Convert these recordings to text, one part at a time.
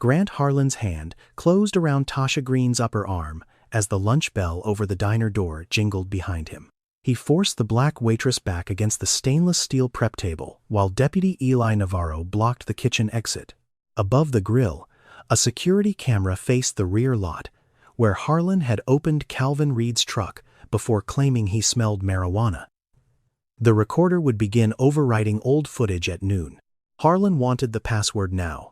Grant Harlan's hand closed around Tasha Green's upper arm as the lunch bell over the diner door jingled behind him. He forced the black waitress back against the stainless steel prep table while Deputy Eli Navarro blocked the kitchen exit. Above the grill, a security camera faced the rear lot, where Harlan had opened Calvin Reed's truck before claiming he smelled marijuana. The recorder would begin overwriting old footage at noon. Harlan wanted the password now,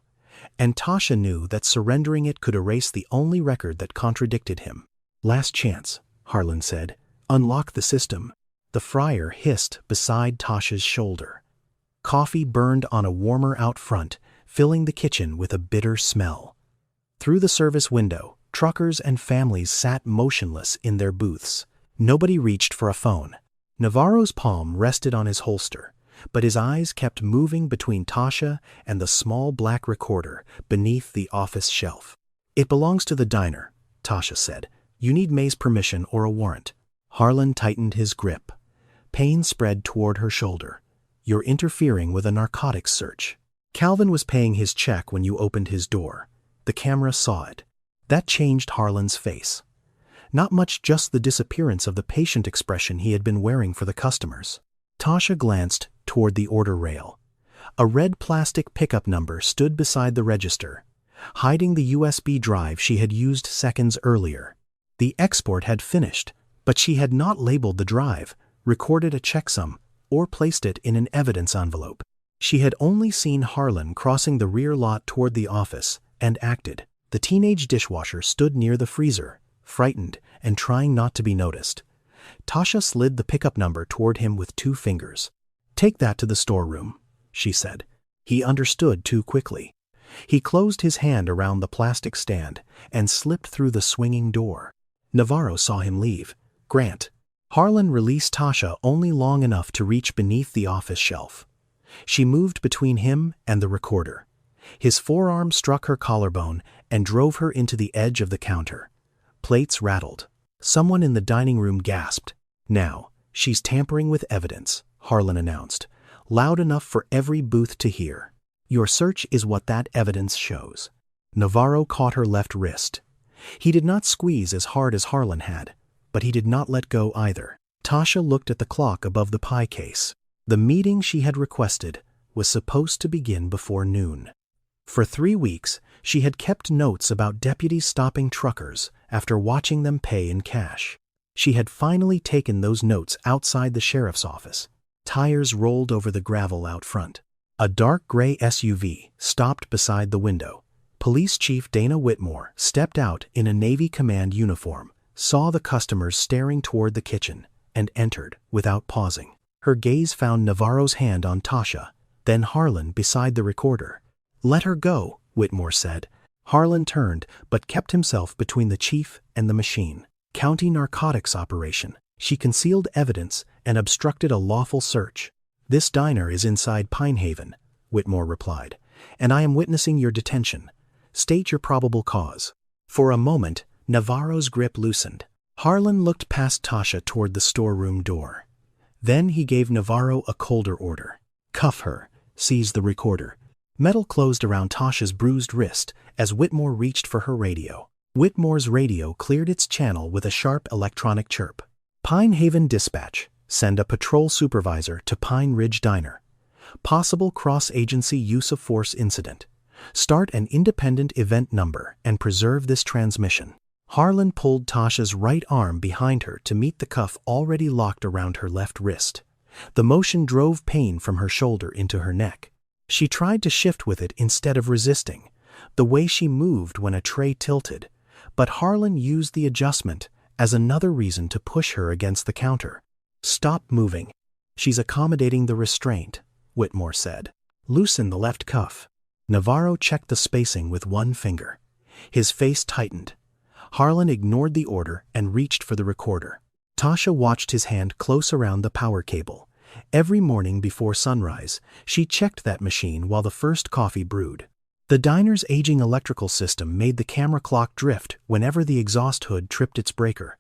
and Tasha knew that surrendering it could erase the only record that contradicted him. "Last chance," Harlan said. "Unlock the system." The fryer hissed beside Tasha's shoulder. Coffee burned on a warmer out front, filling the kitchen with a bitter smell. Through the service window, truckers and families sat motionless in their booths. Nobody reached for a phone. Navarro's palm rested on his holster, but his eyes kept moving between Tasha and the small black recorder beneath the office shelf. "It belongs to the diner," Tasha said. "You need May's permission or a warrant." Harlan tightened his grip. Pain spread toward her shoulder. "You're interfering with a narcotics search." Calvin was paying his check when you opened his door. The camera saw it. That changed Harlan's face. Not much, just the disappearance of the patient expression he had been wearing for the customers. Tasha glanced toward the order rail. A red plastic pickup number stood beside the register, hiding the USB drive she had used seconds earlier. The export had finished, but she had not labeled the drive, recorded a checksum, or placed it in an evidence envelope. She had only seen Harlan crossing the rear lot toward the office and acted. The teenage dishwasher stood near the freezer, frightened and trying not to be noticed. Tasha slid the pickup number toward him with 2 fingers. "Take that to the storeroom," she said. He understood too quickly. He closed his hand around the plastic stand and slipped through the swinging door. Navarro saw him leave. "Grant." Harlan released Tasha only long enough to reach beneath the office shelf. She moved between him and the recorder. His forearm struck her collarbone and drove her into the edge of the counter. Plates rattled. Someone in the dining room gasped. "Now, she's tampering with evidence," Harlan announced, loud enough for every booth to hear. "Your search is what that evidence shows." Navarro caught her left wrist. He did not squeeze as hard as Harlan had, but he did not let go either. Tasha looked at the clock above the pie case. The meeting she had requested was supposed to begin before noon. For 3 weeks, she had kept notes about deputies stopping truckers after watching them pay in cash. She had finally taken those notes outside the sheriff's office. Tires rolled over the gravel out front. A dark gray SUV stopped beside the window. Police Chief Dana Whitmore stepped out in a Navy command uniform, saw the customers staring toward the kitchen, and entered without pausing. Her gaze found Navarro's hand on Tasha, then Harlan beside the recorder. "Let her go," Whitmore said. Harlan turned, but kept himself between the chief and the machine. "County narcotics operation. She concealed evidence and obstructed a lawful search." "This diner is inside Pine Haven," Whitmore replied, "and I am witnessing your detention. State your probable cause." For a moment, Navarro's grip loosened. Harlan looked past Tasha toward the storeroom door. Then he gave Navarro a colder order. "Cuff her. Seize the recorder." Metal closed around Tasha's bruised wrist as Whitmore reached for her radio. Whitmore's radio cleared its channel with a sharp electronic chirp. "Pine Haven Dispatch. Send a patrol supervisor to Pine Ridge Diner. Possible cross-agency use of force incident. Start an independent event number and preserve this transmission." Harlan pulled Tasha's right arm behind her to meet the cuff already locked around her left wrist. The motion drove pain from her shoulder into her neck. She tried to shift with it instead of resisting, the way she moved when a tray tilted, but Harlan used the adjustment as another reason to push her against the counter. "Stop moving. She's accommodating the restraint," Whitmore said. "Loosen the left cuff." Navarro checked the spacing with one finger. His face tightened. Harlan ignored the order and reached for the recorder. Tasha watched his hand close around the power cable. Every morning before sunrise, she checked that machine while the first coffee brewed. The diner's aging electrical system made the camera clock drift whenever the exhaust hood tripped its breaker,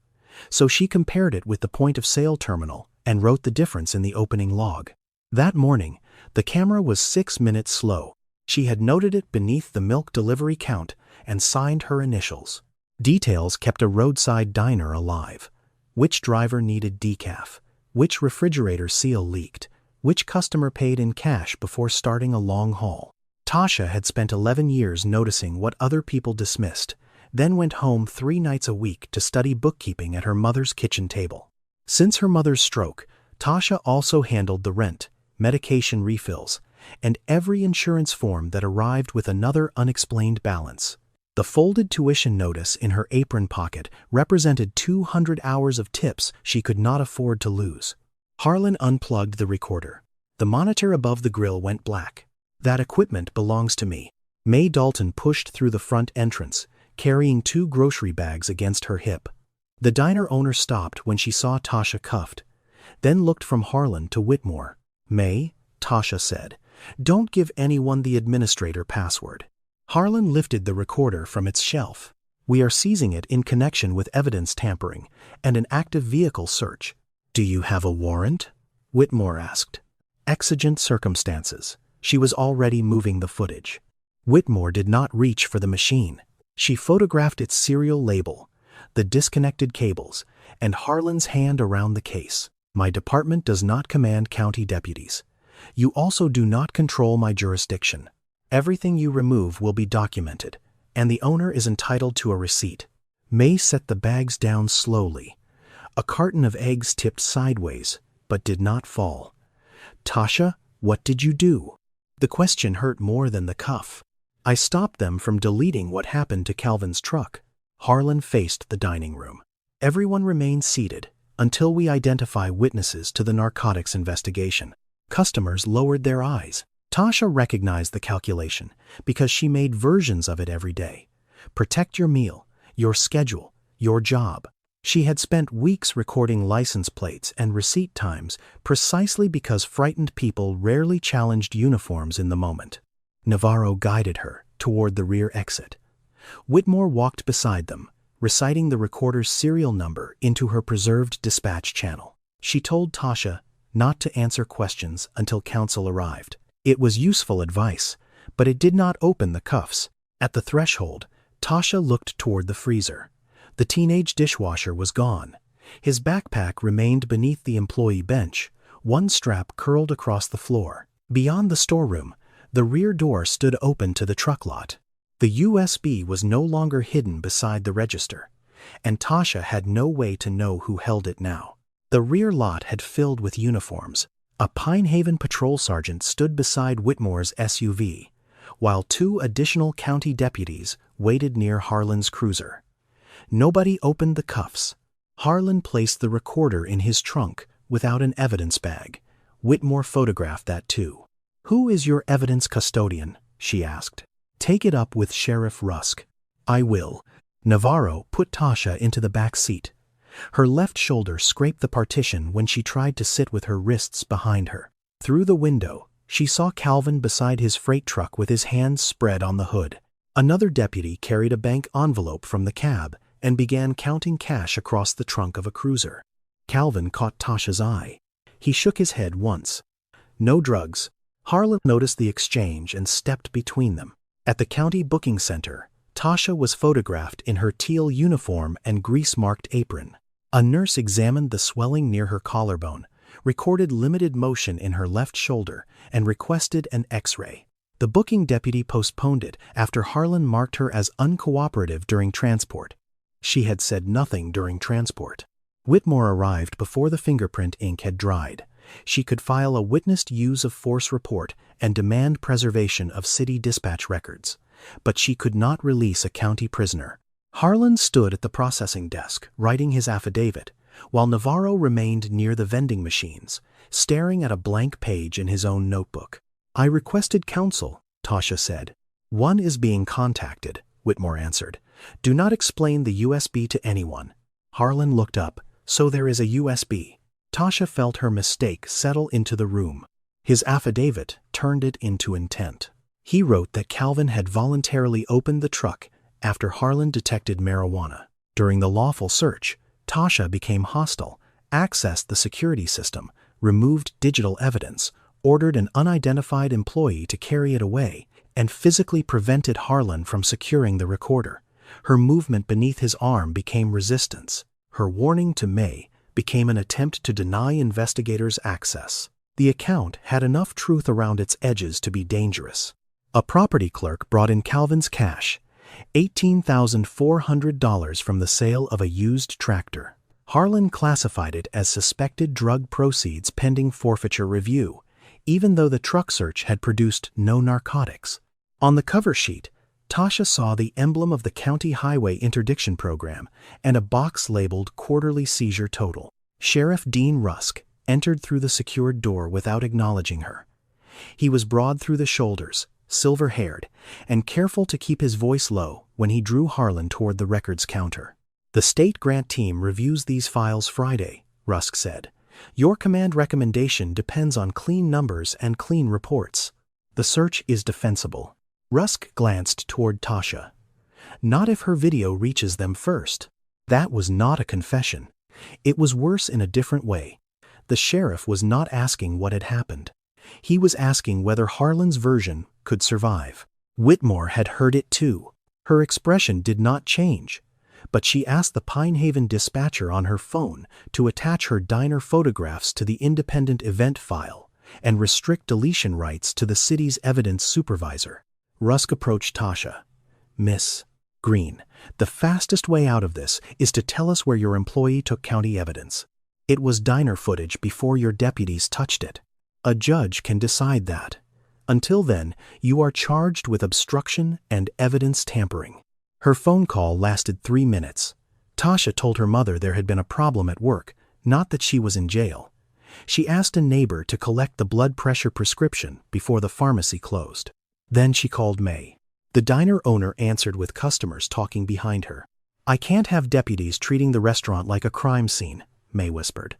so she compared it with the point-of-sale terminal and wrote the difference in the opening log. That morning, the camera was 6 minutes slow. She had noted it beneath the milk delivery count and signed her initials. Details kept a roadside diner alive. Which driver needed decaf? Which refrigerator seal leaked? Which customer paid in cash before starting a long haul? Tasha had spent 11 years noticing what other people dismissed, then went home 3 nights a week to study bookkeeping at her mother's kitchen table. Since her mother's stroke, Tasha also handled the rent, medication refills, and every insurance form that arrived with another unexplained balance. The folded tuition notice in her apron pocket represented 200 hours of tips she could not afford to lose. Harlan unplugged the recorder. The monitor above the grill went black. "That equipment belongs to me." May Dalton pushed through the front entrance, carrying 2 grocery bags against her hip. The diner owner stopped when she saw Tasha cuffed, then looked from Harlan to Whitmore. "May," Tasha said, "don't give anyone the administrator password." Harlan lifted the recorder from its shelf. "We are seizing it in connection with evidence tampering and an active vehicle search." "Do you have a warrant?" Whitmore asked. "Exigent circumstances." She was already moving the footage. Whitmore did not reach for the machine. She photographed its serial label, the disconnected cables, and Harlan's hand around the case. "My department does not command county deputies. You also do not control my jurisdiction. Everything you remove will be documented, and the owner is entitled to a receipt." May set the bags down slowly. A carton of eggs tipped sideways, but did not fall. "Tasha, what did you do?" The question hurt more than the cuff. "I stopped them from deleting what happened to Calvin's truck." Harlan faced the dining room. "Everyone remain seated until we identify witnesses to the narcotics investigation." Customers lowered their eyes. Tasha recognized the calculation because she made versions of it every day. Protect your meal, your schedule, your job. She had spent weeks recording license plates and receipt times precisely because frightened people rarely challenged uniforms in the moment. Navarro guided her toward the rear exit. Whitmore walked beside them, reciting the recorder's serial number into her preserved dispatch channel. She told Tasha not to answer questions until counsel arrived. It was useful advice, but it did not open the cuffs. At the threshold, Tasha looked toward the freezer. The teenage dishwasher was gone. His backpack remained beneath the employee bench, one strap curled across the floor. Beyond the storeroom, the rear door stood open to the truck lot. The USB was no longer hidden beside the register, and Tasha had no way to know who held it now. The rear lot had filled with uniforms. A Pine Haven patrol sergeant stood beside Whitmore's SUV, while 2 additional county deputies waited near Harlan's cruiser. Nobody opened the cuffs. Harlan placed the recorder in his trunk without an evidence bag. Whitmore photographed that too. "Who is your evidence custodian?" she asked. "Take it up with Sheriff Rusk." "I will." Navarro put Tasha into the back seat. Her left shoulder scraped the partition when she tried to sit with her wrists behind her. Through the window, she saw Calvin beside his freight truck with his hands spread on the hood. Another deputy carried a bank envelope from the cab and began counting cash across the trunk of a cruiser. Calvin caught Tasha's eye. He shook his head once. "No drugs." Harlan noticed the exchange and stepped between them. At the county booking center, Tasha was photographed in her teal uniform and grease-marked apron. A nurse examined the swelling near her collarbone, recorded limited motion in her left shoulder, and requested an X-ray. The booking deputy postponed it after Harlan marked her as uncooperative during transport. She had said nothing during transport. Whitmore arrived before the fingerprint ink had dried. She could file a witnessed use of force report and demand preservation of city dispatch records, but she could not release a county prisoner. Harlan stood at the processing desk, writing his affidavit, while Navarro remained near the vending machines, staring at a blank page in his own notebook. "I requested counsel," Tasha said. "One is being contacted," Whitmore answered. "Do not explain the USB to anyone." Harlan looked up. "So there is a USB." Tasha felt her mistake settle into the room. His affidavit turned it into intent. He wrote that Calvin had voluntarily opened the truck after Harlan detected marijuana. During the lawful search, Tasha became hostile, accessed the security system, removed digital evidence, ordered an unidentified employee to carry it away, and physically prevented Harlan from securing the recorder. Her movement beneath his arm became resistance. Her warning to May became an attempt to deny investigators access. The account had enough truth around its edges to be dangerous. A property clerk brought in Calvin's cash, $18,400 from the sale of a used tractor. Harlan classified it as suspected drug proceeds pending forfeiture review, even though the truck search had produced no narcotics. On the cover sheet, Tasha saw the emblem of the County Highway Interdiction Program and a box labeled Quarterly Seizure Total. Sheriff Dean Rusk entered through the secured door without acknowledging her. He was broad through the shoulders, silver-haired, and careful to keep his voice low when he drew Harlan toward the records counter. "The state grant team reviews these files Friday," Rusk said. "Your command recommendation depends on clean numbers and clean reports. The search is defensible." Rusk glanced toward Tasha. "Not if her video reaches them first." That was not a confession. It was worse in a different way. The sheriff was not asking what had happened. He was asking whether Harlan's version could survive. Whitmore had heard it too. Her expression did not change, but she asked the Pine Haven dispatcher on her phone to attach her diner photographs to the independent event file and restrict deletion rights to the city's evidence supervisor. Rusk approached Tasha. "Miss Green, the fastest way out of this is to tell us where your employee took county evidence. It was diner footage before your deputies touched it. A judge can decide that. Until then, you are charged with obstruction and evidence tampering." Her phone call lasted 3 minutes. Tasha told her mother there had been a problem at work, not that she was in jail. She asked a neighbor to collect the blood pressure prescription before the pharmacy closed. Then she called May. The diner owner answered with customers talking behind her. "I can't have deputies treating the restaurant like a crime scene," May whispered.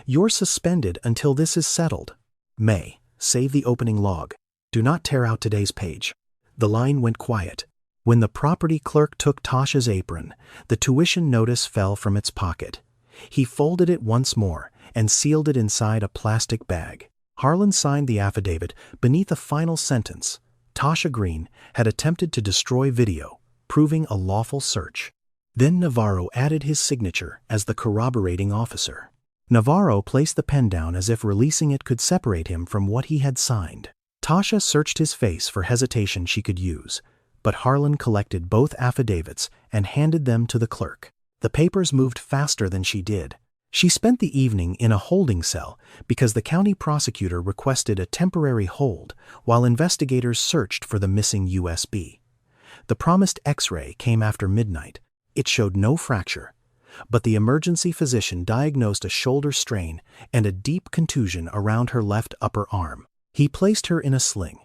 "You're suspended until this is settled." "May, save the opening log. Do not tear out today's page." The line went quiet. When the property clerk took Tasha's apron, the tuition notice fell from its pocket. He folded it once more and sealed it inside a plastic bag. Harlan signed the affidavit beneath a final sentence. Tasha Green had attempted to destroy video, proving a lawful search. Then Navarro added his signature as the corroborating officer. Navarro placed the pen down as if releasing it could separate him from what he had signed. Tasha searched his face for hesitation she could use, but Harlan collected both affidavits and handed them to the clerk. The papers moved faster than she did. She spent the evening in a holding cell because the county prosecutor requested a temporary hold while investigators searched for the missing USB. The promised X-ray came after midnight. It showed no fracture, but the emergency physician diagnosed a shoulder strain and a deep contusion around her left upper arm. He placed her in a sling,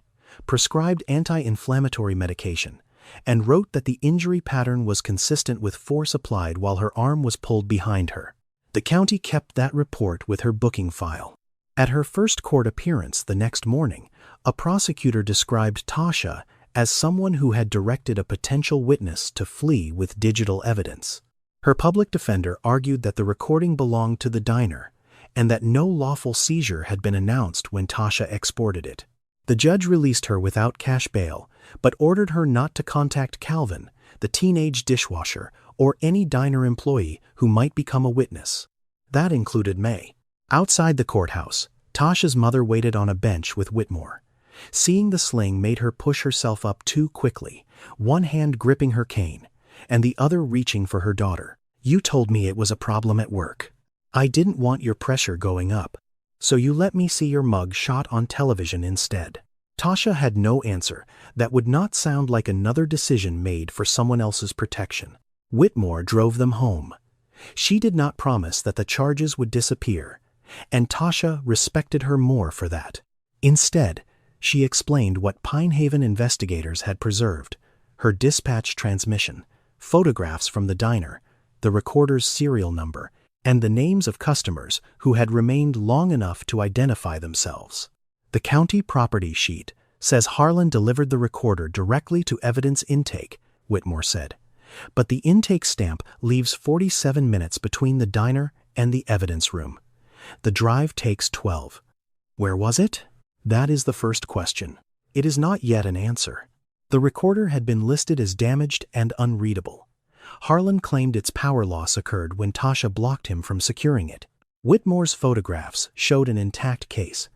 prescribed anti-inflammatory medication, and wrote that the injury pattern was consistent with force applied while her arm was pulled behind her. The county kept that report with her booking file. At her first court appearance the next morning, a prosecutor described Tasha as someone who had directed a potential witness to flee with digital evidence. Her public defender argued that the recording belonged to the diner and that no lawful seizure had been announced when Tasha exported it. The judge released her without cash bail, but ordered her not to contact Calvin, the teenage dishwasher, or any diner employee who might become a witness. That included May. Outside the courthouse, Tasha's mother waited on a bench with Whitmore. Seeing the sling made her push herself up too quickly, one hand gripping her cane, and the other reaching for her daughter. "You told me it was a problem at work. I didn't want your pressure going up, so you let me see your mug shot on television instead." Tasha had no answer that would not sound like another decision made for someone else's protection. Whitmore drove them home. She did not promise that the charges would disappear, and Tasha respected her more for that. Instead, she explained what Pine Haven investigators had preserved: her dispatch transmission, photographs from the diner, the recorder's serial number, and the names of customers who had remained long enough to identify themselves. "The county property sheet says Harlan delivered the recorder directly to evidence intake," Whitmore said. "But the intake stamp leaves 47 minutes between the diner and the evidence room. The drive takes 12. Where was it? That is the first question." It is not yet an answer. The recorder had been listed as damaged and unreadable. Harlan claimed its power loss occurred when Tasha blocked him from securing it. Whitmore's photographs showed an intact case,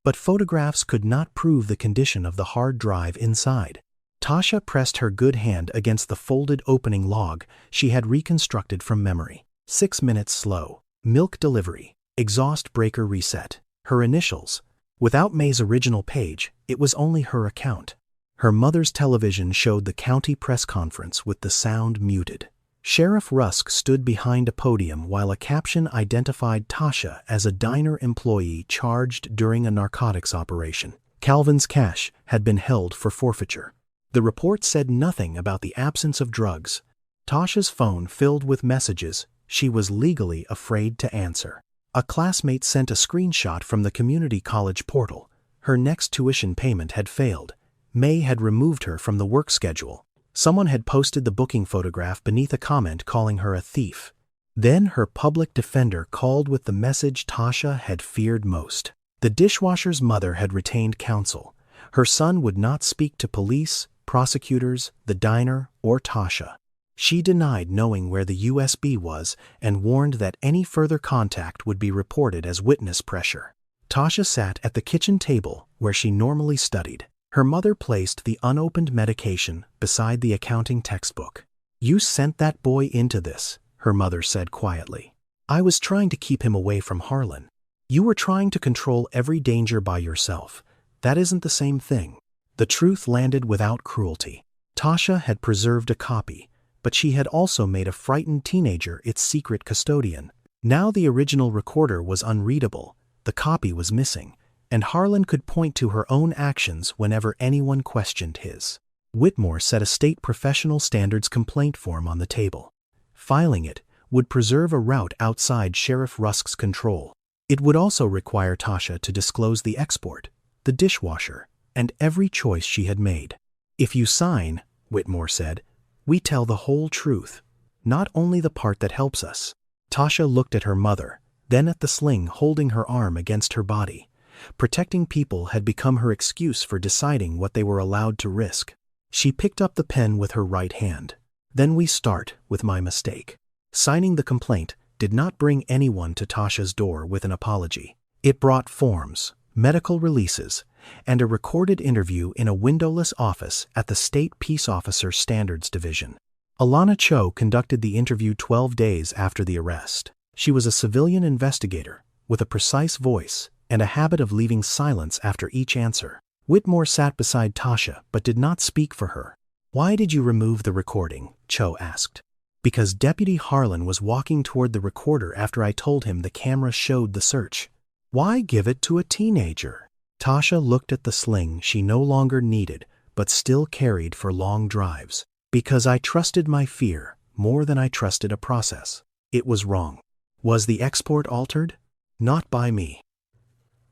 but photographs could not prove the condition of the hard drive inside. Tasha pressed her good hand against the folded opening log she had reconstructed from memory. 6 minutes slow. Milk delivery. Exhaust breaker reset. Her initials. Without May's original page, it was only her account. Her mother's television showed the county press conference with the sound muted. Sheriff Rusk stood behind a podium while a caption identified Tasha as a diner employee charged during a narcotics operation. Calvin's cash had been held for forfeiture. The report said nothing about the absence of drugs. Tasha's phone filled with messages she was legally afraid to answer. A classmate sent a screenshot from the community college portal. Her next tuition payment had failed. May had removed her from the work schedule. Someone had posted the booking photograph beneath a comment calling her a thief. Then her public defender called with the message Tasha had feared most. The dishwasher's mother had retained counsel. Her son would not speak to police, prosecutors, the diner, or Tasha. She denied knowing where the USB was and warned that any further contact would be reported as witness pressure. Tasha sat at the kitchen table where she normally studied. Her mother placed the unopened medication beside the accounting textbook. "You sent that boy into this," her mother said quietly. "I was trying to keep him away from Harlan. You were trying to control every danger by yourself. That isn't the same thing." The truth landed without cruelty. Tasha had preserved a copy, but she had also made a frightened teenager its secret custodian. Now the original recorder was unreadable, the copy was missing, and Harlan could point to her own actions whenever anyone questioned his. Whitmore set a state professional standards complaint form on the table. Filing it would preserve a route outside Sheriff Rusk's control. It would also require Tasha to disclose the export, the dishwasher, and every choice she had made. "If you sign," Whitmore said, "we tell the whole truth, not only the part that helps us." Tasha looked at her mother, then at the sling holding her arm against her body. Protecting people had become her excuse for deciding what they were allowed to risk. She picked up the pen with her right hand. "Then we start with my mistake." Signing the complaint did not bring anyone to Tasha's door with an apology. It brought forms, medical releases, and a recorded interview in a windowless office at the State Peace Officer Standards Division. Alana Cho conducted the interview 12 days after the arrest. She was a civilian investigator with a precise voice and a habit of leaving silence after each answer. Whitmore sat beside Tasha but did not speak for her. "Why did you remove the recording?" Cho asked. "Because Deputy Harlan was walking toward the recorder after I told him the camera showed the search." "Why give it to a teenager?" Tasha looked at the sling she no longer needed but still carried for long drives. "Because I trusted my fear more than I trusted a process. It was wrong." "Was the export altered?" "Not by me."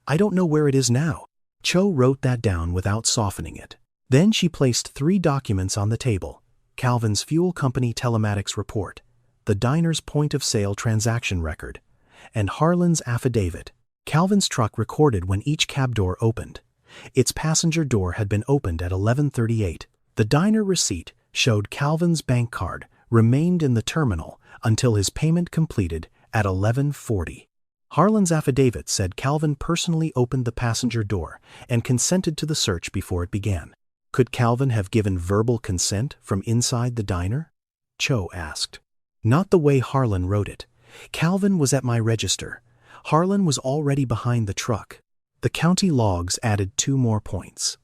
"I don't know where it is now." Cho wrote that down without softening it. Then she placed 3 documents on the table: Calvin's fuel company telematics report, the diner's point-of-sale transaction record, and Harlan's affidavit. Calvin's truck recorded when each cab door opened. Its passenger door had been opened at 11:38. The diner receipt showed Calvin's bank card remained in the terminal until his payment completed at 11:40. Harlan's affidavit said Calvin personally opened the passenger door and consented to the search before it began. Could Calvin have given verbal consent from inside the diner? Cho asked. "Not the way Harlan wrote it. Calvin was at my register. Harlan was already behind the truck." The county logs added 2 more points.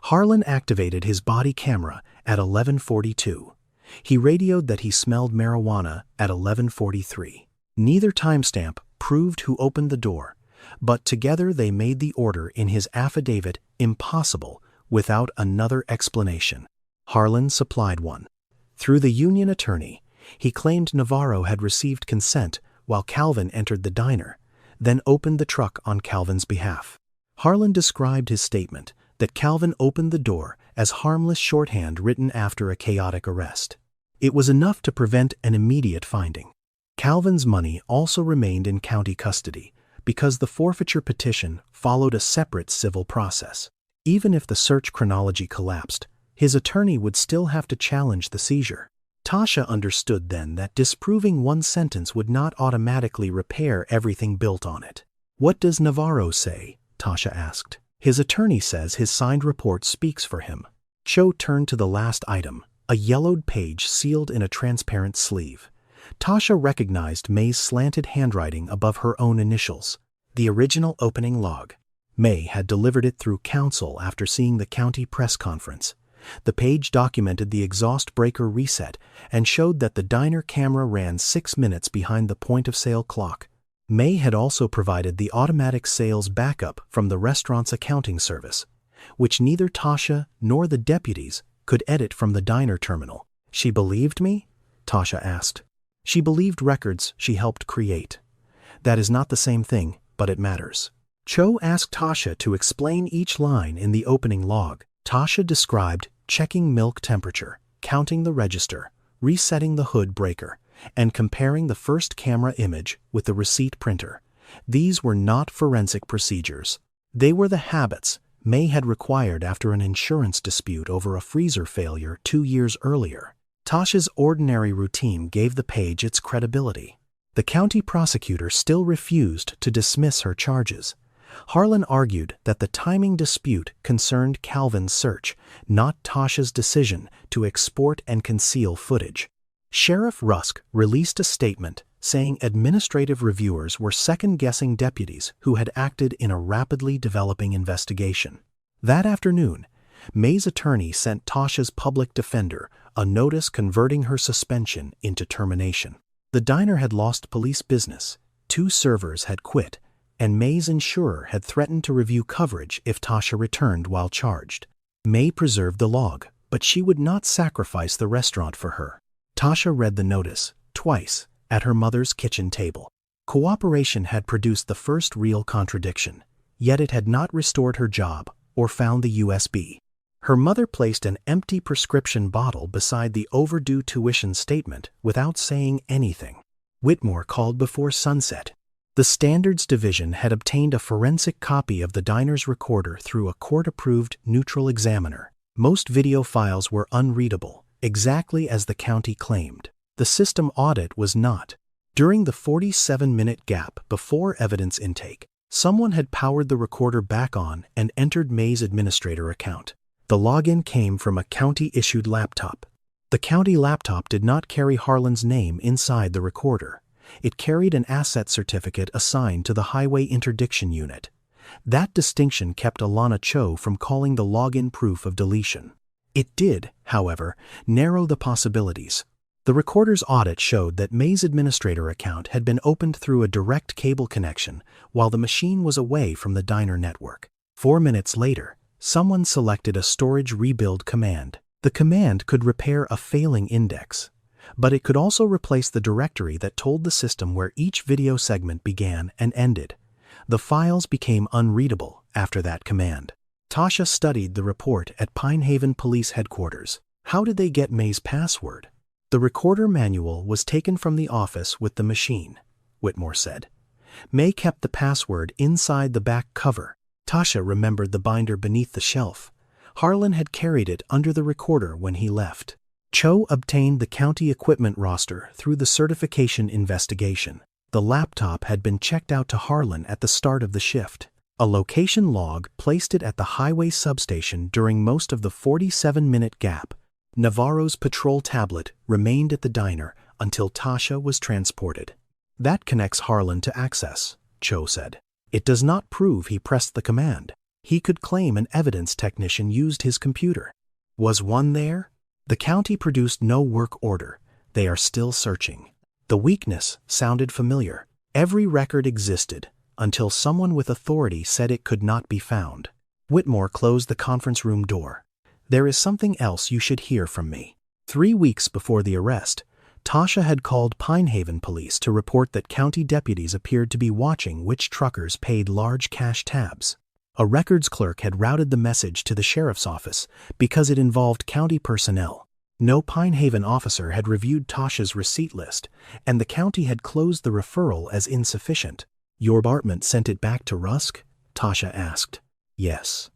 Harlan activated his body camera at 11:42. He radioed that he smelled marijuana at 11:43. Neither timestamp proved who opened the door, but together they made the order in his affidavit impossible without another explanation. Harlan supplied one. Through the union attorney, he claimed Navarro had received consent while Calvin entered the diner, then opened the truck on Calvin's behalf. Harlan described his statement that Calvin opened the door as harmless shorthand written after a chaotic arrest. It was enough to prevent an immediate finding. Calvin's money also remained in county custody because the forfeiture petition followed a separate civil process. Even if the search chronology collapsed, his attorney would still have to challenge the seizure. Tasha understood then that disproving one sentence would not automatically repair everything built on it. "What does Navarro say?" Tasha asked. "His attorney says his signed report speaks for him." Cho turned to the last item, a yellowed page sealed in a transparent sleeve. Tasha recognized May's slanted handwriting above her own initials, the original opening log. May had delivered it through counsel after seeing the county press conference. The page documented the exhaust breaker reset and showed that the diner camera ran 6 minutes behind the point-of-sale clock. May had also provided the automatic sales backup from the restaurant's accounting service, which neither Tasha nor the deputies could edit from the diner terminal. "She believed me?" Tasha asked. "She believed records she helped create. That is not the same thing, but it matters." Cho asked Tasha to explain each line in the opening log. Tasha described checking milk temperature, counting the register, resetting the hood breaker, and comparing the first camera image with the receipt printer. These were not forensic procedures. They were the habits May had required after an insurance dispute over a freezer failure 2 years earlier. Tasha's ordinary routine gave the page its credibility. The county prosecutor still refused to dismiss her charges. Harlan argued that the timing dispute concerned Calvin's search, not Tasha's decision to export and conceal footage. Sheriff Rusk released a statement saying administrative reviewers were second-guessing deputies who had acted in a rapidly developing investigation. That afternoon, May's attorney sent Tasha's public defender a notice converting her suspension into termination. The diner had lost police business, 2 servers had quit, and May's insurer had threatened to review coverage if Tasha returned while charged. May preserved the log, but she would not sacrifice the restaurant for her. Tasha read the notice, twice, at her mother's kitchen table. Cooperation had produced the first real contradiction, yet it had not restored her job or found the USB. Her mother placed an empty prescription bottle beside the overdue tuition statement without saying anything. Whitmore called before sunset. The Standards Division had obtained a forensic copy of the diner's recorder through a court-approved neutral examiner. Most video files were unreadable, exactly as the county claimed. The system audit was not. During the 47-minute gap before evidence intake, someone had powered the recorder back on and entered May's administrator account. The login came from a county-issued laptop. The county laptop did not carry Harlan's name inside the recorder. It carried an asset certificate assigned to the Highway Interdiction Unit. That distinction kept Alana Cho from calling the login proof of deletion. It did, however, narrow the possibilities. The recorder's audit showed that May's administrator account had been opened through a direct cable connection while the machine was away from the diner network. 4 minutes later, someone selected a storage rebuild command. The command could repair a failing index, but it could also replace the directory that told the system where each video segment began and ended. The files became unreadable after that command. Tasha studied the report at Pine Haven Police Headquarters. How did they get May's password? The recorder manual was taken from the office with the machine, Whitmore said. May kept the password inside the back cover. Tasha remembered the binder beneath the shelf. Harlan had carried it under the recorder when he left. Cho obtained the county equipment roster through the certification investigation. The laptop had been checked out to Harlan at the start of the shift. A location log placed it at the highway substation during most of the 47-minute gap. Navarro's patrol tablet remained at the diner until Tasha was transported. That connects Harlan to access, Cho said. It does not prove he pressed the command. He could claim an evidence technician used his computer. Was one there? The county produced no work order. They are still searching. The weakness sounded familiar. Every record existed until someone with authority said it could not be found. Whitmore closed the conference room door. There is something else you should hear from me. 3 weeks before the arrest, Tasha had called Pine Haven Police to report that county deputies appeared to be watching which truckers paid large cash tabs. A records clerk had routed the message to the sheriff's office because it involved county personnel. No Pine Haven officer had reviewed Tasha's receipt list, and the county had closed the referral as insufficient. Your department sent it back to Rusk? Tasha asked. Yes.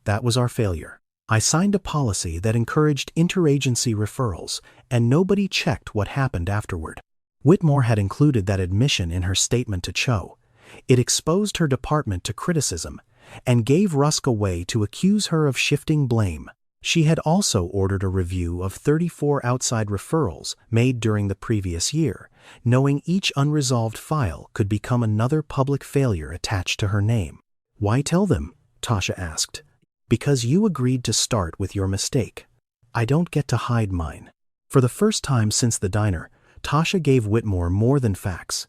That was our failure. I signed a policy that encouraged interagency referrals, and nobody checked what happened afterward." Whitmore had included that admission in her statement to Cho. It exposed her department to criticism and gave Rusk a way to accuse her of shifting blame. She had also ordered a review of 34 outside referrals made during the previous year, knowing each unresolved file could become another public failure attached to her name. "Why tell them?" Tasha asked. "Because you agreed to start with your mistake. I don't get to hide mine." For the first time since the diner, Tasha gave Whitmore more than facts.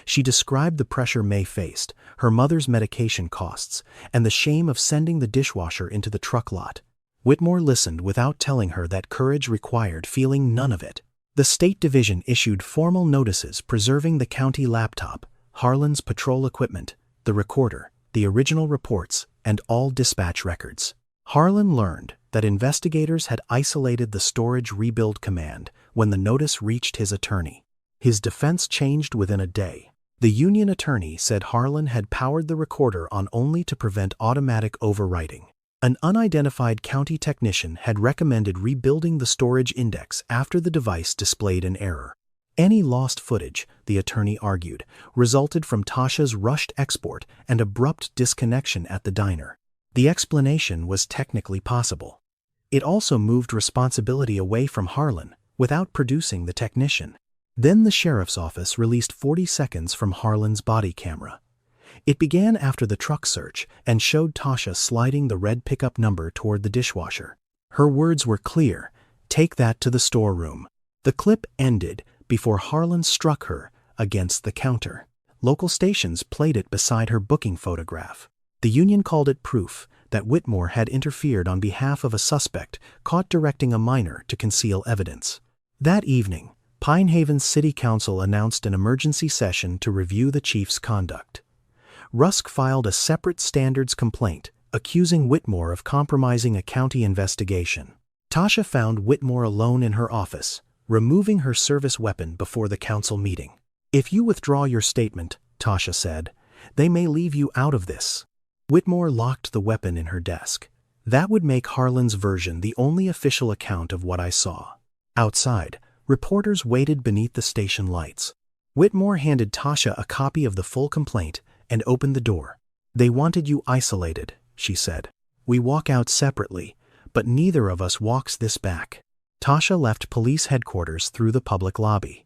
She described the pressure May faced, her mother's medication costs, and the shame of sending the dishwasher into the truck lot. Whitmore listened without telling her that courage required feeling none of it. The State Division issued formal notices preserving the county laptop, Harlan's patrol equipment, the recorder, the original reports, and all dispatch records. Harlan learned that investigators had isolated the storage rebuild command when the notice reached his attorney. His defense changed within a day. The union attorney said Harlan had powered the recorder on only to prevent automatic overwriting. An unidentified county technician had recommended rebuilding the storage index after the device displayed an error. Any lost footage, the attorney argued, resulted from Tasha's rushed export and abrupt disconnection at the diner. The explanation was technically possible. It also moved responsibility away from Harlan without producing the technician. Then the sheriff's office released 40 seconds from Harlan's body camera. It began after the truck search and showed Tasha sliding the red pickup number toward the dishwasher. Her words were clear: "Take that to the storeroom." The clip ended before Harlan struck her against the counter. Local stations played it beside her booking photograph. The union called it proof that Whitmore had interfered on behalf of a suspect caught directing a minor to conceal evidence. That evening, Pine Haven's City Council announced an emergency session to review the chief's conduct. Rusk filed a separate standards complaint accusing Whitmore of compromising a county investigation. Tasha found Whitmore alone in her office, removing her service weapon before the council meeting. "If you withdraw your statement," Tasha said, "they may leave you out of this." Whitmore locked the weapon in her desk. "That would make Harlan's version the only official account of what I saw." Outside, reporters waited beneath the station lights. Whitmore handed Tasha a copy of the full complaint and opened the door. "They wanted you isolated," she said. "We walk out separately, but neither of us walks this back." Tasha left police headquarters through the public lobby.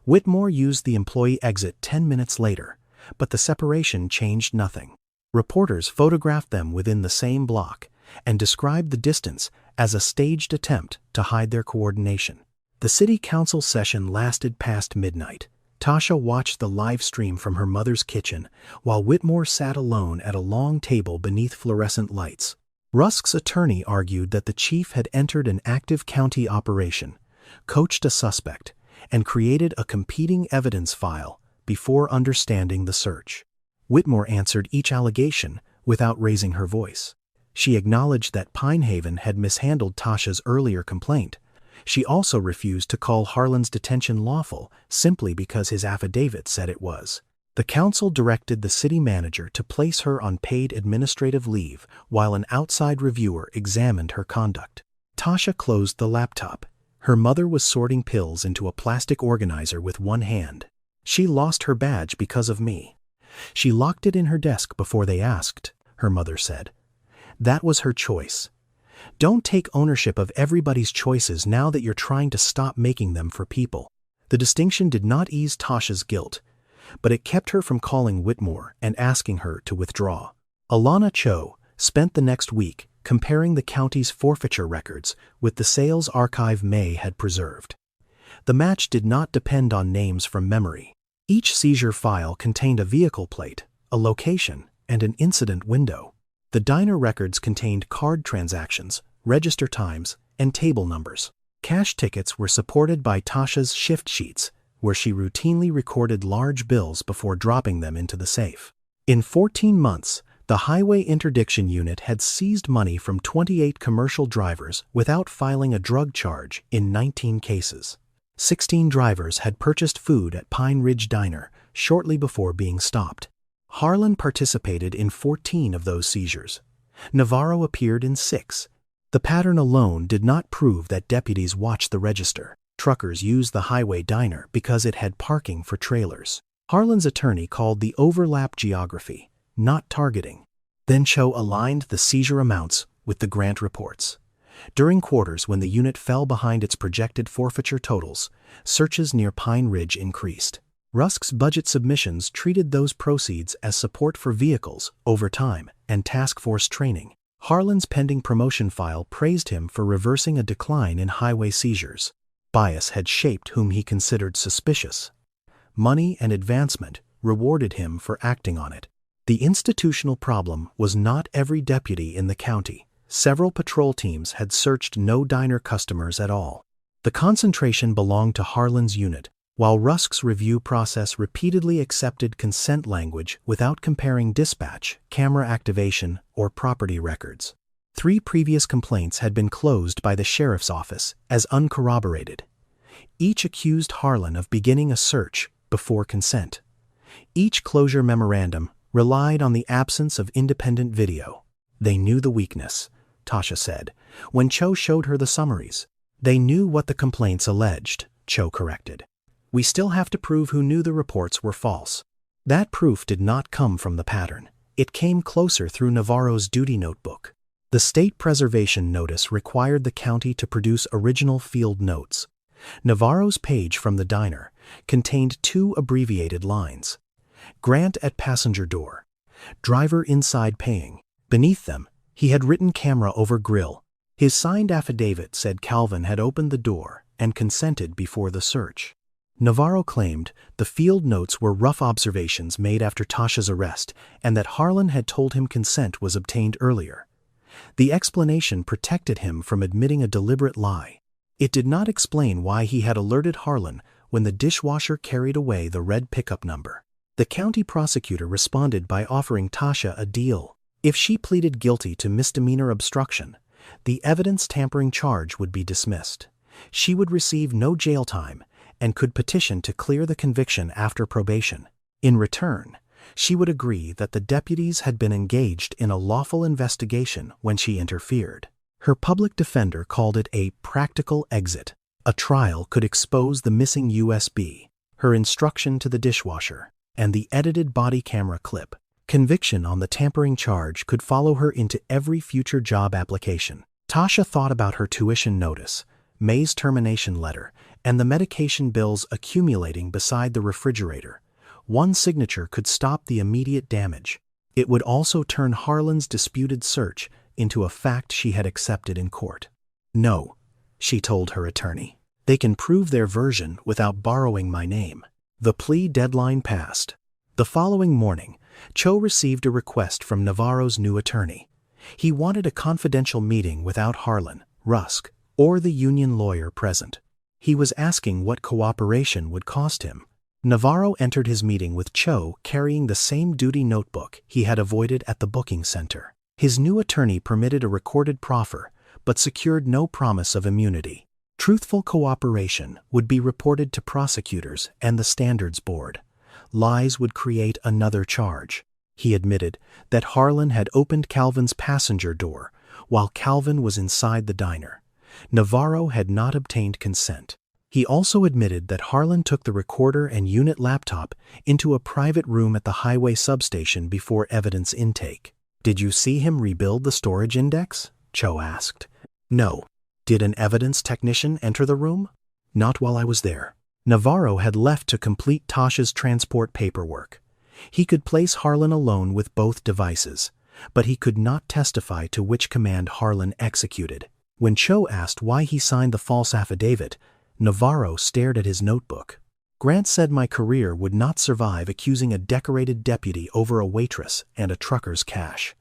Whitmore used the employee exit 10 minutes later, but the separation changed nothing. Reporters photographed them within the same block and described the distance as a staged attempt to hide their coordination. The city council session lasted past midnight. Tasha watched the live stream from her mother's kitchen while Whitmore sat alone at a long table beneath fluorescent lights. Rusk's attorney argued that the chief had entered an active county operation, coached a suspect, and created a competing evidence file before understanding the search. Whitmore answered each allegation without raising her voice. She acknowledged that Pine Haven had mishandled Tasha's earlier complaint. She also refused to call Harlan's detention lawful simply because his affidavit said it was. The council directed the city manager to place her on paid administrative leave while an outside reviewer examined her conduct. Tasha closed the laptop. Her mother was sorting pills into a plastic organizer with one hand. "She lost her badge because of me. She locked it in her desk before they asked," her mother said. "That was her choice. Don't take ownership of everybody's choices now that you're trying to stop making them for people." The distinction did not ease Tasha's guilt, but it kept her from calling Whitmore and asking her to withdraw. Alana Cho spent the next week comparing the county's forfeiture records with the sales archive May had preserved. The match did not depend on names from memory. Each seizure file contained a vehicle plate, a location, and an incident window. The diner records contained card transactions, register times, and table numbers. Cash tickets were supported by Tasha's shift sheets, where she routinely recorded large bills before dropping them into the safe. In 14 months, the Highway Interdiction Unit had seized money from 28 commercial drivers without filing a drug charge in 19 cases. 16 drivers had purchased food at Pine Ridge Diner shortly before being stopped. Harlan participated in 14 of those seizures. Navarro appeared in 6. The pattern alone did not prove that deputies watched the register. Truckers used the highway diner because it had parking for trailers. Harlan's attorney called the overlap geography, not targeting. Then Cho aligned the seizure amounts with the grant reports. During quarters when the unit fell behind its projected forfeiture totals, searches near Pine Ridge increased. Rusk's budget submissions treated those proceeds as support for vehicles, overtime, and task force training. Harlan's pending promotion file praised him for reversing a decline in highway seizures. Bias had shaped whom he considered suspicious. Money and advancement rewarded him for acting on it. The institutional problem was not every deputy in the county. Several patrol teams had searched no diner customers at all. The concentration belonged to Harlan's unit, while Rusk's review process repeatedly accepted consent language without comparing dispatch, camera activation, or property records. 3 previous complaints had been closed by the sheriff's office as uncorroborated. Each accused Harlan of beginning a search before consent. Each closure memorandum relied on the absence of independent video. They knew the weakness, Tasha said, when Cho showed her the summaries. They knew what the complaints alleged, Cho corrected. We still have to prove who knew the reports were false. That proof did not come from the pattern. It came closer through Navarro's duty notebook. The state preservation notice required the county to produce original field notes. Navarro's page from the diner contained 2 abbreviated lines. Grant at passenger door. Driver inside paying. Beneath them, he had written camera over grill. His signed affidavit said Calvin had opened the door and consented before the search. Navarro claimed the field notes were rough observations made after Tasha's arrest and that Harlan had told him consent was obtained earlier. The explanation protected him from admitting a deliberate lie. It did not explain why he had alerted Harlan when the dishwasher carried away the red pickup number. The county prosecutor responded by offering Tasha a deal. If she pleaded guilty to misdemeanor obstruction, the evidence tampering charge would be dismissed. She would receive no jail time and could petition to clear the conviction after probation. In return, she would agree that the deputies had been engaged in a lawful investigation when she interfered. Her public defender called it a practical exit. A trial could expose the missing USB, her instruction to the dishwasher, and the edited body camera clip. Conviction on the tampering charge could follow her into every future job application. Tasha thought about her tuition notice, May's termination letter, and the medication bills accumulating beside the refrigerator. One signature could stop the immediate damage. It would also turn Harlan's disputed search into a fact she had accepted in court. No, she told her attorney. They can prove their version without borrowing my name. The plea deadline passed. The following morning, Cho received a request from Navarro's new attorney. He wanted a confidential meeting without Harlan, Rusk, or the union lawyer present. He was asking what cooperation would cost him. Navarro entered his meeting with Cho carrying the same duty notebook he had avoided at the booking center. His new attorney permitted a recorded proffer, but secured no promise of immunity. Truthful cooperation would be reported to prosecutors and the Standards Board. Lies would create another charge. He admitted that Harlan had opened Calvin's passenger door while Calvin was inside the diner. Navarro had not obtained consent. He also admitted that Harlan took the recorder and unit laptop into a private room at the highway substation before evidence intake. Did you see him rebuild the storage index? Cho asked. No. Did an evidence technician enter the room? Not while I was there. Navarro had left to complete Tasha's transport paperwork. He could place Harlan alone with both devices, but he could not testify to which command Harlan executed. When Cho asked why he signed the false affidavit, Navarro stared at his notebook. Grant said my career would not survive accusing a decorated deputy over a waitress and a trucker's cash.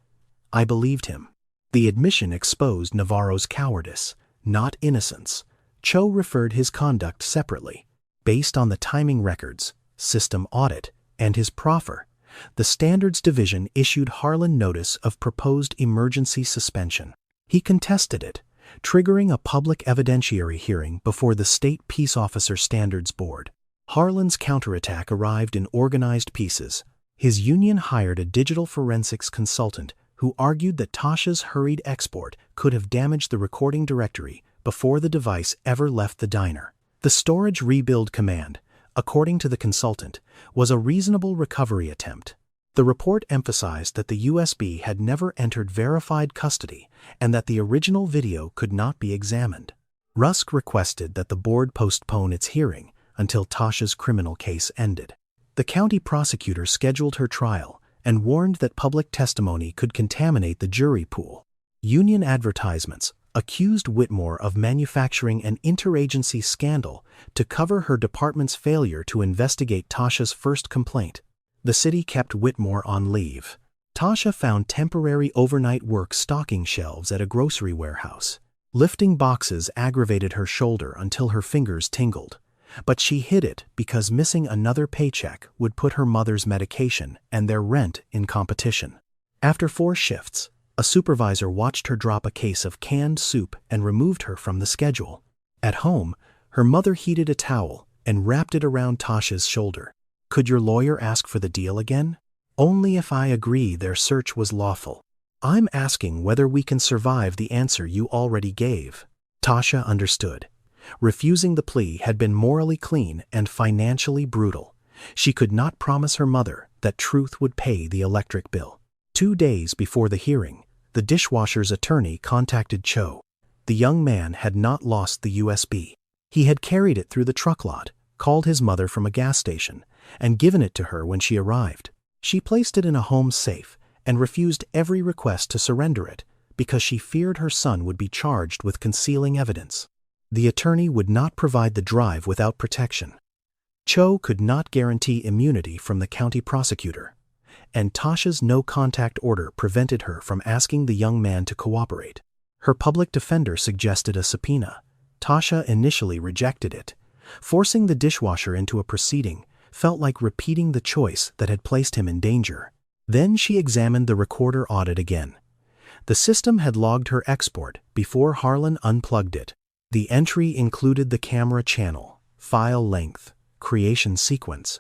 I believed him. The admission exposed Navarro's cowardice, not innocence. Cho referred his conduct separately. Based on the timing records, system audit, and his proffer, the Standards Division issued Harlan notice of proposed emergency suspension. He contested it, triggering a public evidentiary hearing before the State Peace Officer Standards Board. Harlan's counterattack arrived in organized pieces. His union hired a digital forensics consultant who argued that Tasha's hurried export could have damaged the recording directory before the device ever left the diner. The storage rebuild command, according to the consultant, was a reasonable recovery attempt. The report emphasized that the USB had never entered verified custody and that the original video could not be examined. Rusk requested that the board postpone its hearing until Tasha's criminal case ended. The county prosecutor scheduled her trial and warned that public testimony could contaminate the jury pool. Union advertisements accused Whitmore of manufacturing an interagency scandal to cover her department's failure to investigate Tasha's first complaint. The city kept Whitmore on leave. Tasha found temporary overnight work stocking shelves at a grocery warehouse. Lifting boxes aggravated her shoulder until her fingers tingled, but she hid it because missing another paycheck would put her mother's medication and their rent in competition. After 4 shifts, a supervisor watched her drop a case of canned soup and removed her from the schedule. At home, her mother heated a towel and wrapped it around Tasha's shoulder. "Could your lawyer ask for the deal again?" "Only if I agree their search was lawful." "I'm asking whether we can survive the answer you already gave." Tasha understood. Refusing the plea had been morally clean and financially brutal. She could not promise her mother that truth would pay the electric bill. 2 days before the hearing, the dishwasher's attorney contacted Cho. The young man had not lost the USB. He had carried it through the truck lot, called his mother from a gas station, and given it to her when she arrived. She placed it in a home safe and refused every request to surrender it because she feared her son would be charged with concealing evidence. The attorney would not provide the drive without protection. Cho could not guarantee immunity from the county prosecutor, and Tasha's no-contact order prevented her from asking the young man to cooperate. Her public defender suggested a subpoena. Tasha initially rejected it. Forcing the dishwasher into a proceeding felt like repeating the choice that had placed him in danger. Then she examined the recorder audit again. The system had logged her export before Harlan unplugged it. The entry included the camera channel, file length, creation sequence,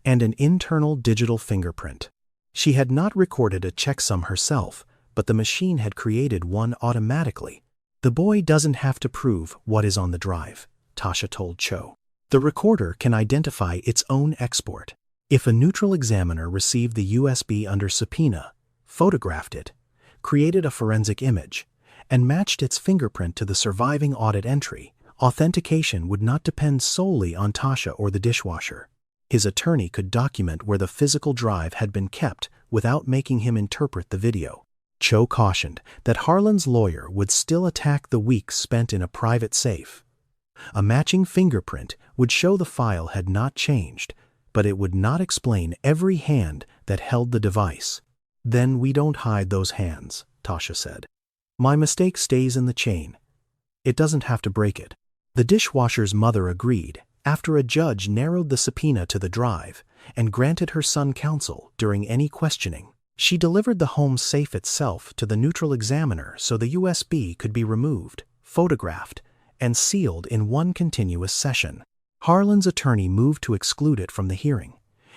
and an internal digital fingerprint. She had not recorded a checksum herself, but the machine had created one automatically. "The boy doesn't have to prove what is on the drive," Tasha told Cho. "The recorder can identify its own export." If a neutral examiner received the USB under subpoena, photographed it, created a forensic image, and matched its fingerprint to the surviving audit entry, authentication would not depend solely on Tasha or the dishwasher. His attorney could document where the physical drive had been kept without making him interpret the video. Cho cautioned that Harlan's lawyer would still attack the weeks spent in a private safe. A matching fingerprint would show the file had not changed, but it would not explain every hand that held the device. "Then we don't hide those hands," Tasha said. "My mistake stays in the chain. It doesn't have to break it." The dishwasher's mother agreed after a judge narrowed the subpoena to the drive and granted her son counsel during any questioning. She delivered the home safe itself to the neutral examiner so the USB could be removed, photographed, and sealed in one continuous session. Harlan's attorney moved to exclude it from the hearing.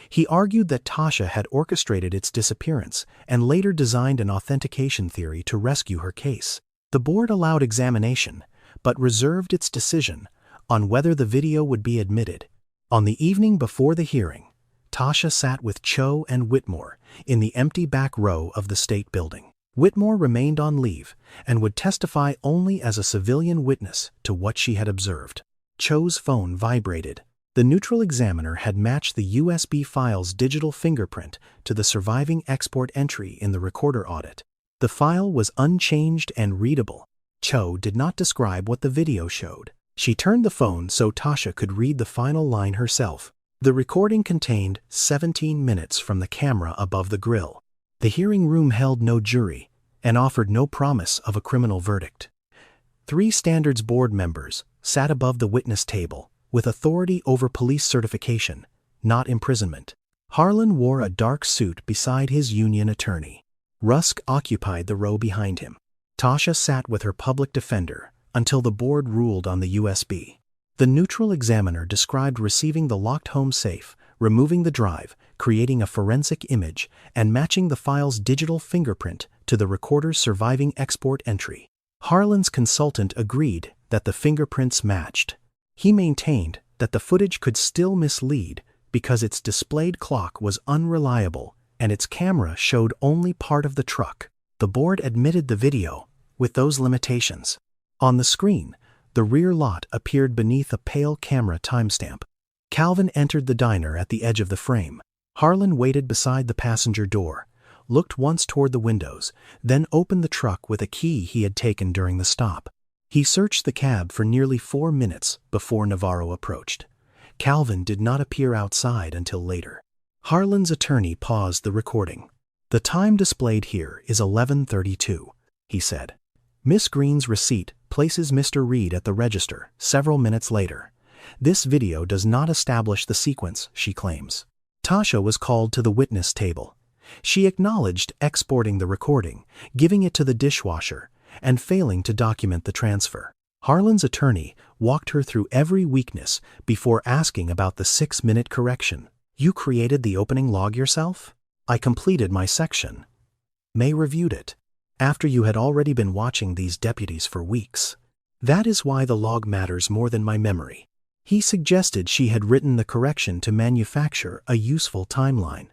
He argued that Tasha had orchestrated its disappearance and later designed an authentication theory to rescue her case. The board allowed examination, but reserved its decision on whether the video would be admitted. On the evening before the hearing, Tasha sat with Cho and Whitmore in the empty back row of the state building. Whitmore remained on leave and would testify only as a civilian witness to what she had observed. Cho's phone vibrated. The neutral examiner had matched the USB file's digital fingerprint to the surviving export entry in the recorder audit. The file was unchanged and readable. Cho did not describe what the video showed. She turned the phone so Tasha could read the final line herself. The recording contained 17 minutes from the camera above the grill. The hearing room held no jury and offered no promise of a criminal verdict. 3 standards board members sat above the witness table with authority over police certification, not imprisonment. Harlan wore a dark suit beside his union attorney. Rusk occupied the row behind him. Tasha sat with her public defender until the board ruled on the USB. The neutral examiner described receiving the locked home safe, removing the drive, creating a forensic image, and matching the file's digital fingerprint to the recorder's surviving export entry. Harlan's consultant agreed that the fingerprints matched. He maintained that the footage could still mislead because its displayed clock was unreliable and its camera showed only part of the truck. The board admitted the video, with those limitations. On the screen, the rear lot appeared beneath a pale camera timestamp. Calvin entered the diner at the edge of the frame. Harlan waited beside the passenger door, looked once toward the windows, then opened the truck with a key he had taken during the stop. He searched the cab for nearly 4 minutes before Navarro approached. Calvin did not appear outside until later. Harlan's attorney paused the recording. "The time displayed here is 11:32, he said. "Miss Green's receipt places Mr. Reed at the register several minutes later. This video does not establish the sequence," she claims. Tasha was called to the witness table. She acknowledged exporting the recording, giving it to the dishwasher, and failing to document the transfer. Harlan's attorney walked her through every weakness before asking about the 6-minute correction. "You created the opening log yourself?" "I completed my section." May reviewed it. "After you had already been watching these deputies for weeks. That is why the log matters more than my memory." He suggested she had written the correction to manufacture a useful timeline.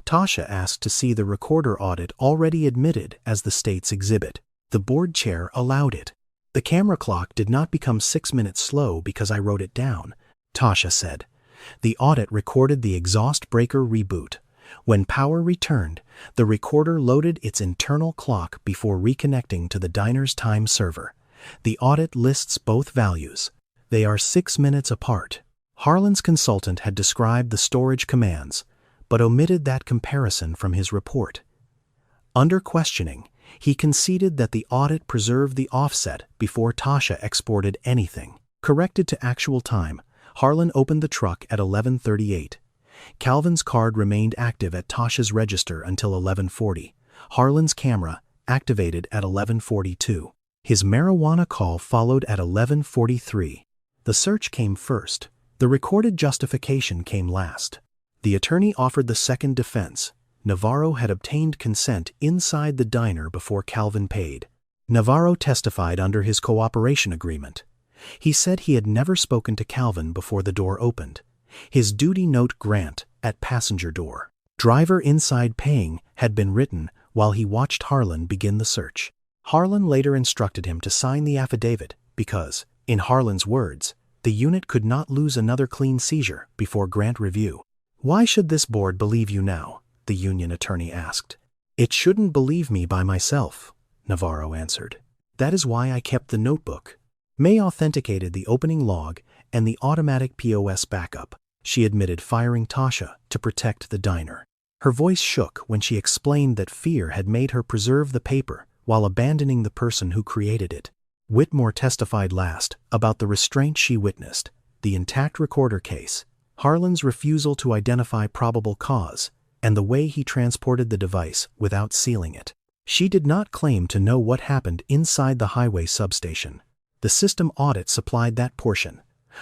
Tasha asked to see the recorder audit already admitted as the state's exhibit. The board chair allowed it. "The camera clock did not become 6 minutes slow because I wrote it down," Tasha said. "The audit recorded the exhaust breaker reboot. When power returned, the recorder loaded its internal clock before reconnecting to the diner's time server. The audit lists both values. They are 6 minutes apart." Harlan's consultant had described the storage commands, but omitted that comparison from his report. Under questioning, he conceded that the audit preserved the offset before Tasha exported anything. Corrected to actual time, Harlan opened the truck at 11:38. Calvin's card remained active at Tasha's register until 11:40. Harlan's camera activated at 11:42. His marijuana call followed at 11:43. The search came first. The recorded justification came last. The attorney offered the second defense. Navarro had obtained consent inside the diner before Calvin paid. Navarro testified under his cooperation agreement. He said he had never spoken to Calvin before the door opened. His duty note grant at passenger door. Driver inside paying had been written while he watched Harlan begin the search. Harlan later instructed him to sign the affidavit because, in Harlan's words, the unit could not lose another clean seizure before grant review. "Why should this board believe you now?" the union attorney asked. "It shouldn't believe me by myself," Navarro answered. "That is why I kept the notebook." May authenticated the opening log and the automatic POS backup. She admitted firing Tasha to protect the diner. Her voice shook when she explained that fear had made her preserve the paper while abandoning the person who created it. Whitmore testified last about the restraint she witnessed, the intact recorder case, Harlan's refusal to identify probable cause, and the way he transported the device without sealing it. She did not claim to know what happened inside the highway substation. The system audit supplied that portion.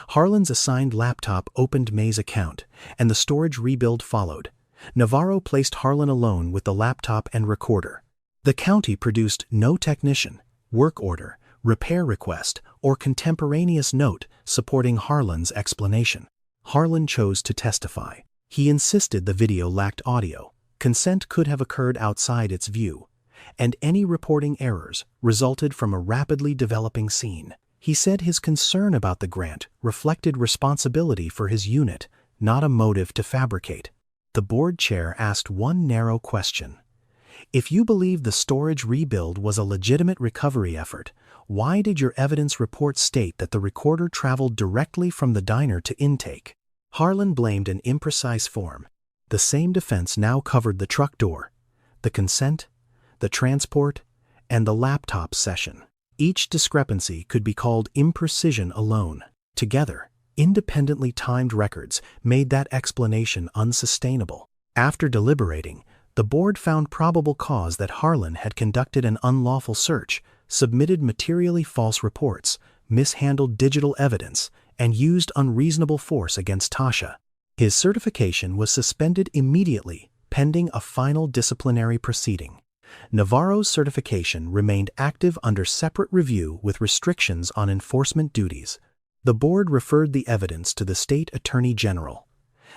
Harlan's assigned laptop opened May's account, and the storage rebuild followed. Navarro placed Harlan alone with the laptop and recorder. The county produced no technician, work order, repair request, or contemporaneous note supporting Harlan's explanation. Harlan chose to testify. He insisted the video lacked audio, consent could have occurred outside its view, and any reporting errors resulted from a rapidly developing scene. He said his concern about the grant reflected responsibility for his unit, not a motive to fabricate. The board chair asked one narrow question. "If you believe the storage rebuild was a legitimate recovery effort, why did your evidence report state that the recorder traveled directly from the diner to intake?" Harlan blamed an imprecise form. The same defense now covered the truck door, the consent, the transport, and the laptop session. Each discrepancy could be called imprecision alone. Together, independently timed records made that explanation unsustainable. After deliberating, the board found probable cause that Harlan had conducted an unlawful search, submitted materially false reports, mishandled digital evidence, and used unreasonable force against Tasha. His certification was suspended immediately, pending a final disciplinary proceeding. Navarro's certification remained active under separate review with restrictions on enforcement duties. The board referred the evidence to the state attorney general.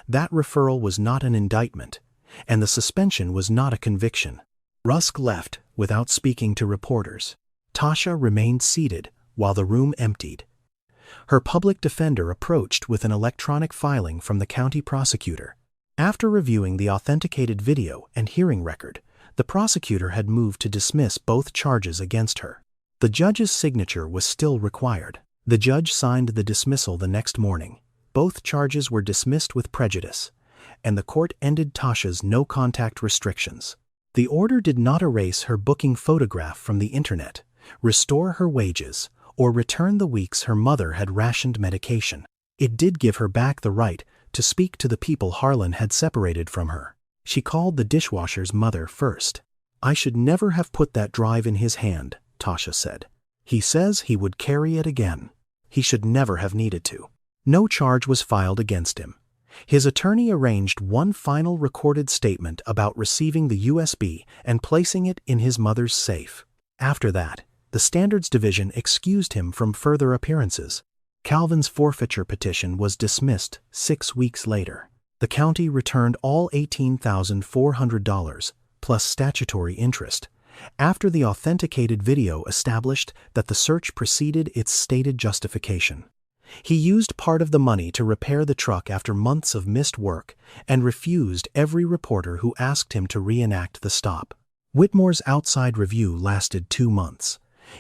That referral was not an indictment, and the suspension was not a conviction. Rusk left without speaking to reporters. Tasha remained seated while the room emptied. Her public defender approached with an electronic filing from the county prosecutor. After reviewing the authenticated video and hearing record, the prosecutor had moved to dismiss both charges against her. The judge's signature was still required. The judge signed the dismissal the next morning. Both charges were dismissed with prejudice, and the court ended Tasha's no-contact restrictions. The order did not erase her booking photograph from the internet, restore her wages, or return the weeks her mother had rationed medication. It did give her back the right to speak to the people Harlan had separated from her. She called the dishwasher's mother first. "I should never have put that drive in his hand," Tasha said. "He says he would carry it again. He should never have needed to." No charge was filed against him. His attorney arranged one final recorded statement about receiving the USB and placing it in his mother's safe. After that, the Standards Division excused him from further appearances. Calvin's forfeiture petition was dismissed 6 weeks later. The county returned all $18,400, plus statutory interest, after the authenticated video established that the search preceded its stated justification. He used part of the money to repair the truck after months of missed work and refused every reporter who asked him to reenact the stop. Whitmore's outside review lasted 2 months.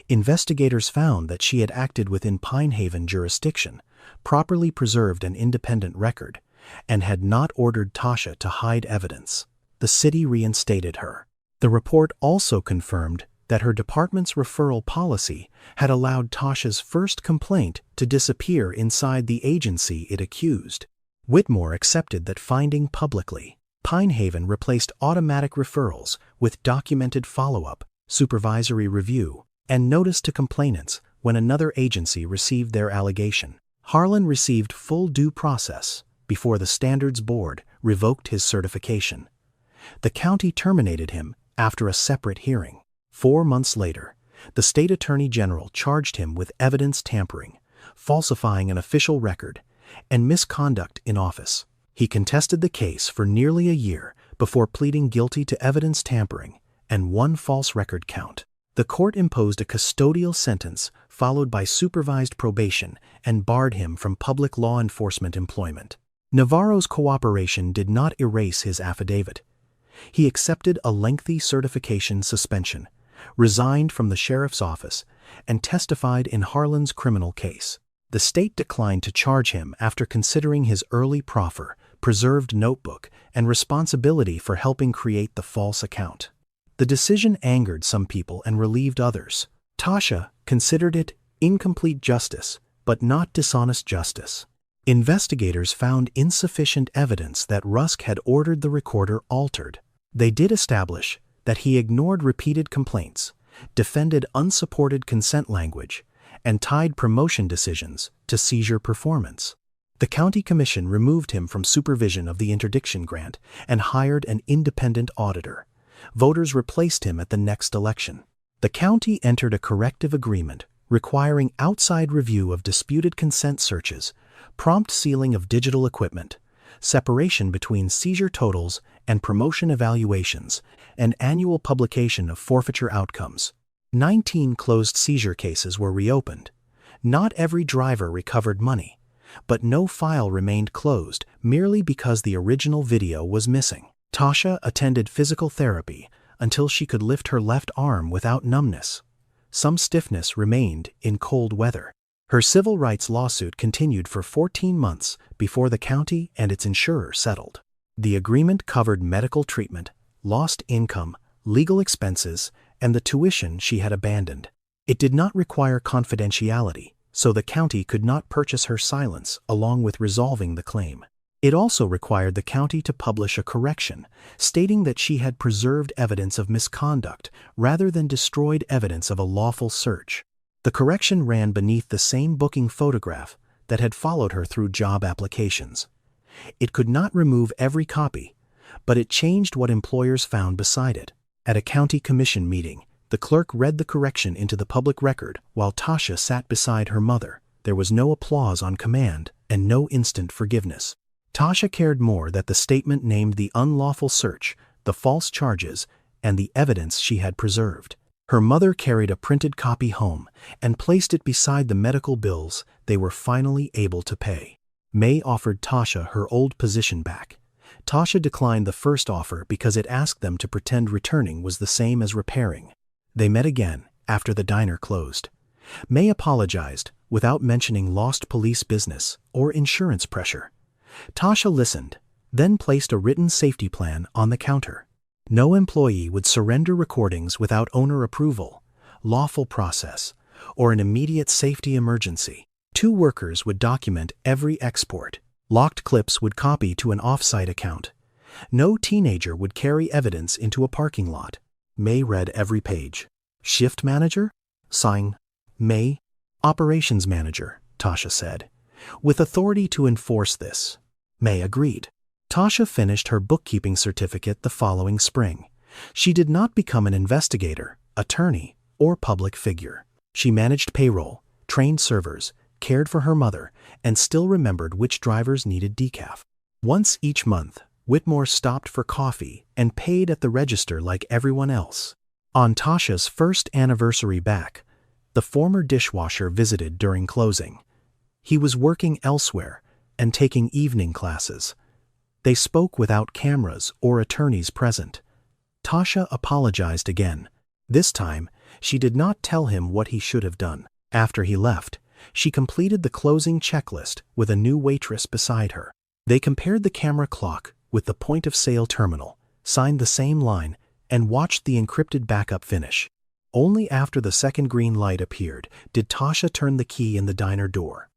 Investigators found that she had acted within Pine Haven jurisdiction, properly preserved an independent record, and had not ordered Tasha to hide evidence. The city reinstated her. The report also confirmed that her department's referral policy had allowed Tasha's first complaint to disappear inside the agency it accused. Whitmore accepted that finding publicly. Pine Haven replaced automatic referrals with documented follow-up, supervisory review, and notice to complainants when another agency received their allegation. Harlan received full due process before the Standards Board revoked his certification. The county terminated him after a separate hearing. 4 months later, the state attorney general charged him with evidence tampering, falsifying an official record, and misconduct in office. He contested the case for nearly a year before pleading guilty to evidence tampering and 1 false record count. The court imposed a custodial sentence followed by supervised probation and barred him from public law enforcement employment. Navarro's cooperation did not erase his affidavit. He accepted a lengthy certification suspension, resigned from the sheriff's office, and testified in Harlan's criminal case. The state declined to charge him after considering his early proffer, preserved notebook, and responsibility for helping create the false account. The decision angered some people and relieved others. Tasha considered it incomplete justice, but not dishonest justice. Investigators found insufficient evidence that Rusk had ordered the recorder altered. They did establish that he ignored repeated complaints, defended unsupported consent language, and tied promotion decisions to seizure performance. The county commission removed him from supervision of the interdiction grant and hired an independent auditor. Voters replaced him at the next election. The county entered a corrective agreement requiring outside review of disputed consent searches, prompt sealing of digital equipment, separation between seizure totals and promotion evaluations, and annual publication of forfeiture outcomes. 19 closed seizure cases were reopened. Not every driver recovered money, but no file remained closed merely because the original video was missing. Tasha attended physical therapy until she could lift her left arm without numbness. Some stiffness remained in cold weather. Her civil rights lawsuit continued for 14 months before the county and its insurer settled. The agreement covered medical treatment, lost income, legal expenses, and the tuition she had abandoned. It did not require confidentiality, so the county could not purchase her silence along with resolving the claim. It also required the county to publish a correction, stating that she had preserved evidence of misconduct rather than destroyed evidence of a lawful search. The correction ran beneath the same booking photograph that had followed her through job applications. It could not remove every copy, but it changed what employers found beside it. At a county commission meeting, the clerk read the correction into the public record while Tasha sat beside her mother. There was no applause on command and no instant forgiveness. Tasha cared more that the statement named the unlawful search, the false charges, and the evidence she had preserved. Her mother carried a printed copy home and placed it beside the medical bills they were finally able to pay. May offered Tasha her old position back. Tasha declined the first offer because it asked them to pretend returning was the same as repairing. They met again after the diner closed. May apologized without mentioning lost police business or insurance pressure. Tasha listened, then placed a written safety plan on the counter. No employee would surrender recordings without owner approval, lawful process, or an immediate safety emergency. 2 workers would document every export. Locked clips would copy to an off-site account. No teenager would carry evidence into a parking lot. May read every page. Shift manager? Sign. May. Operations manager, Tasha said. With authority to enforce this. May agreed. Tasha finished her bookkeeping certificate the following spring. She did not become an investigator, attorney, or public figure. She managed payroll, trained servers, cared for her mother, and still remembered which drivers needed decaf. Once each month, Whitmore stopped for coffee and paid at the register like everyone else. On Tasha's first anniversary back, the former dishwasher visited during closing. He was working elsewhere and taking evening classes. They spoke without cameras or attorneys present. Tasha apologized again. This time, she did not tell him what he should have done. After he left, she completed the closing checklist with a new waitress beside her. They compared the camera clock with the point-of-sale terminal, signed the same line, and watched the encrypted backup finish. Only after the second green light appeared did Tasha turn the key in the diner door.